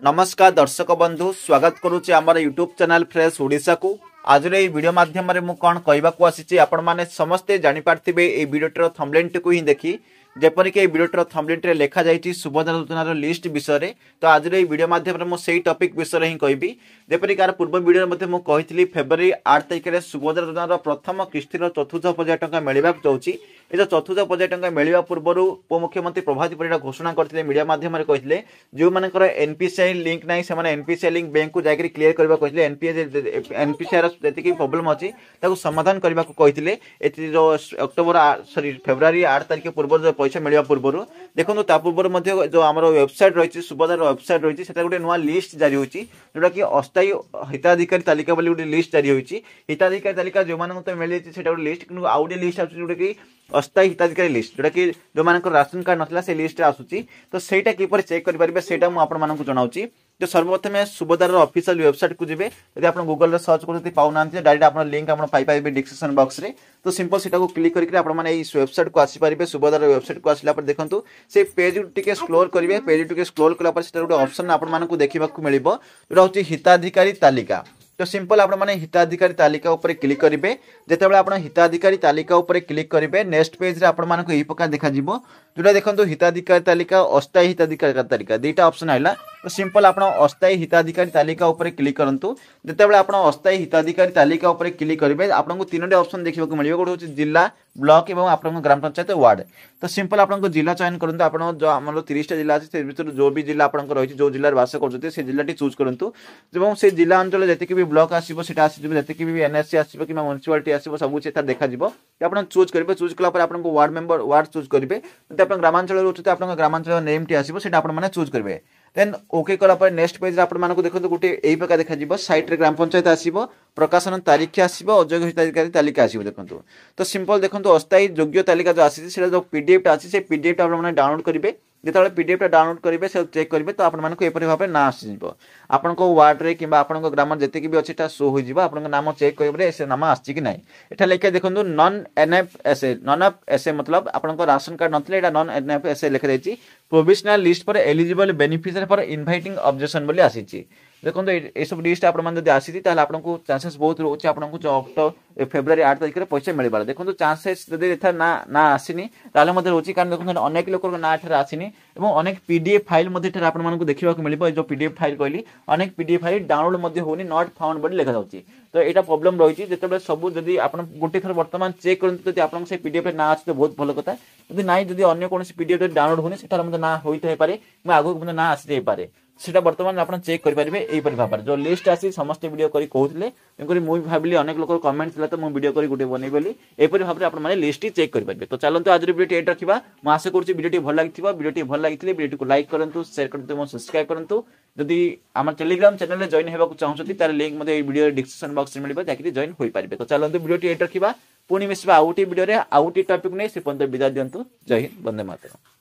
नमस्कार दर्शक बंधु स्वागत करुच्ची आमर यूट्यूब चैनल फ्रेश ओडिशा को आज ये वीडियो माध्यम मु कौन कहवाक आसी आपण मैंने समस्ते जापारे ये वीडियोटर थंबनेल को ही देखी जेपरिक ये वीडियोटर थंबनेल लिखा जाइए सुभद्रा योजनार लिस्ट विषय तो आज ये वीडियो माध्यम मुझे टॉपिक विषय ही कहबी जेपरिक यार पूर्व वीडियो में कही फेब्रुआरी 8 तारिख में सुभद्रा योजनार प्रथम किस्तिर चतुर्थ पर्याय टंका मिलवा जाऊँगी ये चतुर्थ पर्याय टंका मिलवा पूर्व उपमुख्यमंत्री प्रभात परिड़ा घोषणा करते मीडिया माध्यम कहते जो मानकर एनपीसीआई लिंक ना से एनपीसीआई लिंक बैंक को जाकर क्लीयर करने कहते एनपीसीआई जी प्रोब्लेम अच्छी समाधान करने को कहते अक्टोबर सॉरी फेब्रुआरी 8 तारिख पूर्व जो पैसा मिलवा पूर्व देखो ता पूर्व जो आम वेबसाइट रही सुभद्रार वेबसाइट रही है गोटे नुआ लिस्ट जारी होती जोटा कि अस्थायी हिताधिकारी तालिका बोली गोटे लिस्ट जारी होती हिताधिकारी तालिका जो तो मिल जाए गोटे लिस्ट कि आउ गोटे लिस्ट जोटा कि अस्थायी हिताधिकारी लिस्ट जोटा कि जो मान राशन कार्ड नाला से लिस्ट आसूची तो सहीटा किपर चेक करेंगे सेटा मुझे जनाऊँगी जो सर्वप्रथम सुभद्रार ऑफिशियल वेबसाइट को जिबे यदि आप गूगल रे सर्च करते पाउना डायरेक्ट आप लिंक आप पाइबे डिस्क्रिप्शन बॉक्स रे तो सिंपल सेटा को क्लिक करके आप माने इस वेबसाइट को आसी पारिबे सुभद्रार वेबसाइट को आसिला पर देखंतु से पेज टिके स्क्रॉल करिवे पेज टिके स्क्रॉल कला पर सेटा गोटे ऑप्शन आप मानकु देखिबा को मिलिबो जोटा होची हिताधिकारी तालिका तो सिंपल आप हिताधिकारी तालिका ऊपर क्लिक करेंगे जिते बड़े आप हिताधिकारी तालिका ऊपर क्लिक करेंगे नेक्स्ट पेज रे आपण यही प्रकार देखा जोटा देखो हिताधिकारी तालिका अस्थायी हिताधिकारी तालिका दुईटा ऑप्शन आइला तो सिंपल आप अस्थायी हिताधिकारी तालिका ऊपर क्लिक करूँ जिते बड़े आप अस्थायी हिताधिकारी तालिका ऊपर क्लिक करेंगे आपको तीनोटी ऑप्शन देखा मिले गोटे हूँ जिला ब्लॉक और आप ग्राम पंचायत वार्ड तो सिंपल आप जिला चयन करूँ आप जो आम 30टा जिला अच्छे भर जो भी जिला आप रही जो जिले बास कर जिला चूज करूँ से जिला अंचल जी भी ब्लॉक आसो से जी भी एनएससी आसो कि म्यूनिसिपालिटी आसो सब देखा आप चूज करेंगे चूज कलापर आपको वार्ड मेंबर वार्ड चूज करेंगे जब आप ग्रामांचल रोचे आप ग्रामांचल नेम टी आसो से आपने चूज करेंगे देन ओके कलापर नेक्स्ट पेज आपको देखो गोटे यही प्रकार देखा साइट रे ग्राम पंचायत आसो प्रकाशन तारीख आसो अयोग्य हिताधिकारी तालिका आसो देखो तो सिंपल देखो अस्थायी योग्य तालिका जो आसी जो पीडीएफ आसी से पीडीएफ आप डाउनलोड करेंगे जिते पीडीएफ डाउनलोड करेंगे से चेक करेंगे तो आपपर भाव ना आसो आपण वार्ड रे कि ग्राम जी भी अच्छी शो हो आप नाम चेक करेंगे से नाम आसी कि ना एटा लिखे देखो नॉन एफ एस ए मतलब आपन राशन कार्ड ना non N F S A लिखा जाइए provisional list for eligible beneficiary for inviting objection बोली आसी देखो ये सब लिस्ट आपको आसी आपको चांसेस बहुत रोचे आपको जो अक्टोबर फेब्रुआरी 8 तारिख में पैसा मिलबार देखो चांसेस जब ना आसनी रोचे कारण देखो अनेक लोक ना आसनी और अनेक पीडीएफ फाइल आपको देखा मिले जो पीडीएफ फाइल कहली अनेक पीडीएफ फाइल डाउनलोड होनी नॉट फाउंड बोली लिखा जाऊँगी तो यहाँ प्रोब्लेम रही है जिते सब जब आप गोटे थर बर्तमान चेक करते जब आप पीडीएफ ना आसे तो बहुत भल कथा जब ना जब अन्य कौन पीडीएफ डाउनलोड होनी से ना होता है आगे ना आसी जाए सेटा बर्तमान आप चेक करेंगे यही भाव जो लिस्ट आसी समस्त वीडियो करी कहते तेणुक मुझे भाविली अनेक लोक कमेंट था तो मुझे वीडियो गोटे बनई बोली एपरी भाव में आपने लिस्ट चेक करेंगे तो चलते आज वीडियो ये रखा मैं आशा करुँच वीडियो भल लगी वीडियो भल लगी वीडियो को लाइक करूँ शेयर करूँ सब्सक्राइब करूँ जदि आम टेलीग्राम चैनल में जॉइन होगा चाहते तार लिंक वीडियो डिस्क्रिप्शन बॉक्स में मिले जहाँकि जॉइन हो पारे तो चलते वीडियो ये रखा पुणी मिसवा आउटी वीडियो आउटी टॉपिक नहीं से पर्यंत विदा दिंतु जय हिंद वंदे मातरम।